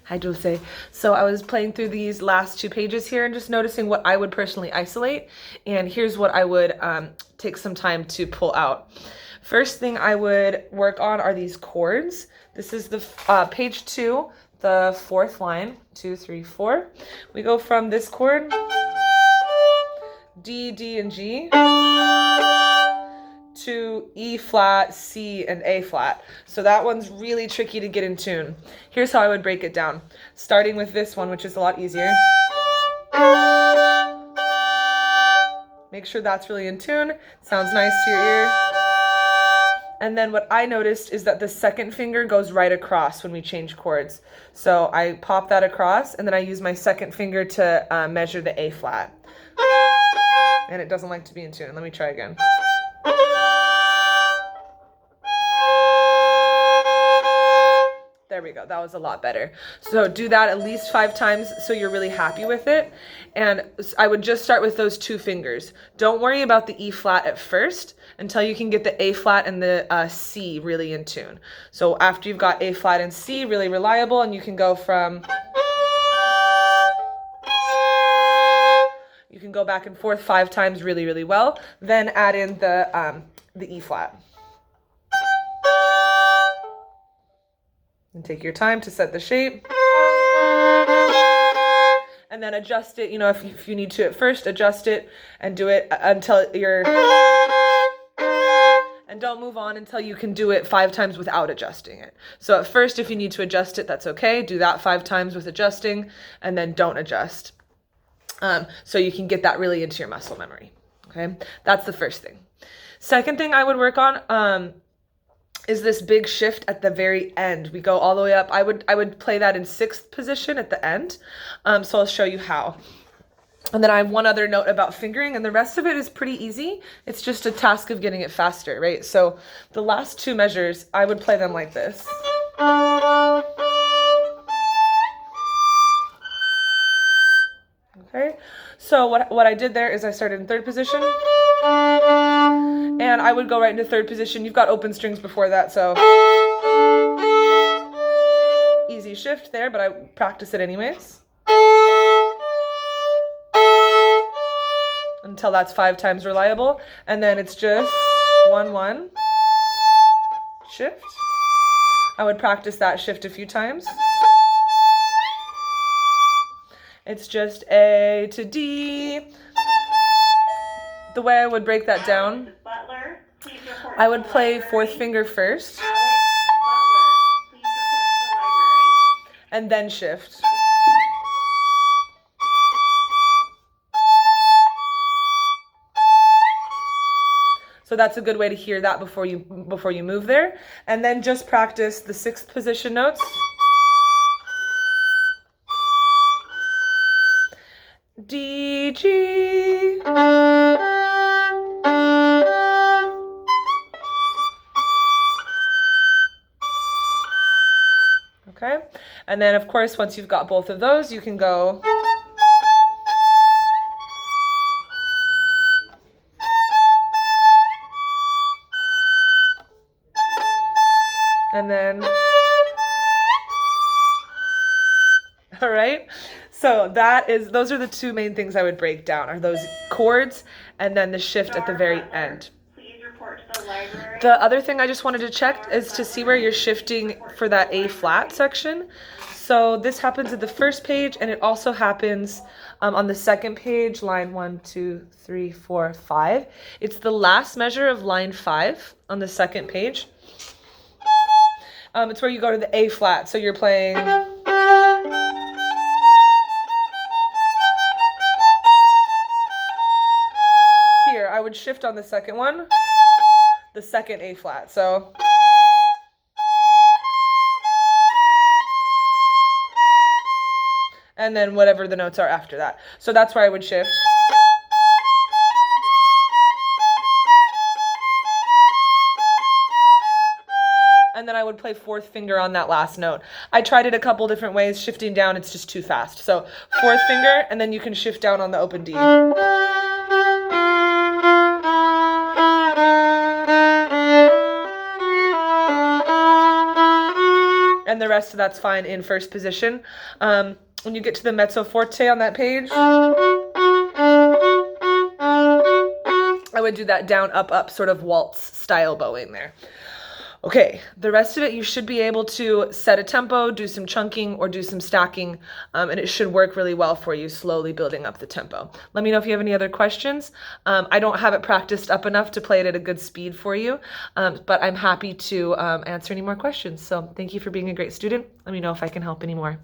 Hi, Dulce. So I was playing through these last two pages here and just noticing what I would personally isolate. And here's what I would take some time to pull out. First thing I would work on are these chords. This is the page 2, the 4th line, 2, 3, 4. We go from this chord, D, D, and G, to E flat, C, and A flat. So that one's really tricky to get in tune. Here's how I would break it down. Starting with this one, which is a lot easier. Make sure that's really in tune. Sounds nice to your ear. And then what I noticed is that the second finger goes right across when we change chords. So I pop that across, and then I use my second finger to measure the A flat. And it doesn't like to be in tune. Let me try again. There we go. That was a lot better. So do that at least 5 times so you're really happy with it. And I would just start with those 2 fingers. Don't worry about the E flat at first until you can get the A flat and the C really in tune. So after you've got A flat and C really reliable, and you can go from... You can go back and forth 5 times really, really well. Then add in the E flat. And take your time to set the shape. And then adjust it, if you need to at first, adjust it and do it until you're... And don't move on until you can do it 5 times without adjusting it. So at first, if you need to adjust it, that's okay. Do that 5 times with adjusting, and then don't adjust. So you can get that really into your muscle memory. Okay, that's the first thing. Second thing I would work on is this big shift at the very end. We go all the way up. I would play that in 6th position at the end. So I'll show you how. And then I have one other note about fingering, and the rest of it is pretty easy. It's just a task of getting it faster, right? So the last 2 measures, I would play them like this. Okay, so what I did there is I started in 3rd position, and I would go right into 3rd position. You've got open strings before that, so easy shift there, but I practice it anyways until that's 5 times reliable, and then it's just 1, 1, shift. I would practice that shift a few times. It's just A to D. The way I would break that down, I would play 4th finger first, and then shift. So that's a good way to hear that before you move there. And then just practice the 6th position notes. D, G. Okay, and then of course, once you've got both of those, you can go and then, all right. So those are the 2 main things I would break down, are those chords and then the shift at the very end. The other thing I just wanted to check is to see where you're shifting for that A flat section. So this happens at the 1st page, and it also happens on the 2nd page, line 1, 2, 3, 4, 5. It's the last measure of line 5 on the 2nd page. It's where you go to the A flat. So you're playing... Here, I would shift on the 2nd one, the 2nd A flat. So... and then whatever the notes are after that. So that's where I would shift. And then I would play 4th finger on that last note. I tried it a couple different ways. Shifting down, it's just too fast. So 4th finger, and then you can shift down on the open D. And the rest of that's fine in first position. When you get to the mezzo forte on that page, I would do that down, up, up sort of waltz style bowing there. Okay, the rest of it, you should be able to set a tempo, do some chunking, or do some stacking, and it should work really well for you, slowly building up the tempo. Let me know if you have any other questions. I don't have it practiced up enough to play it at a good speed for you, but I'm happy to answer any more questions. So thank you for being a great student. Let me know if I can help anymore.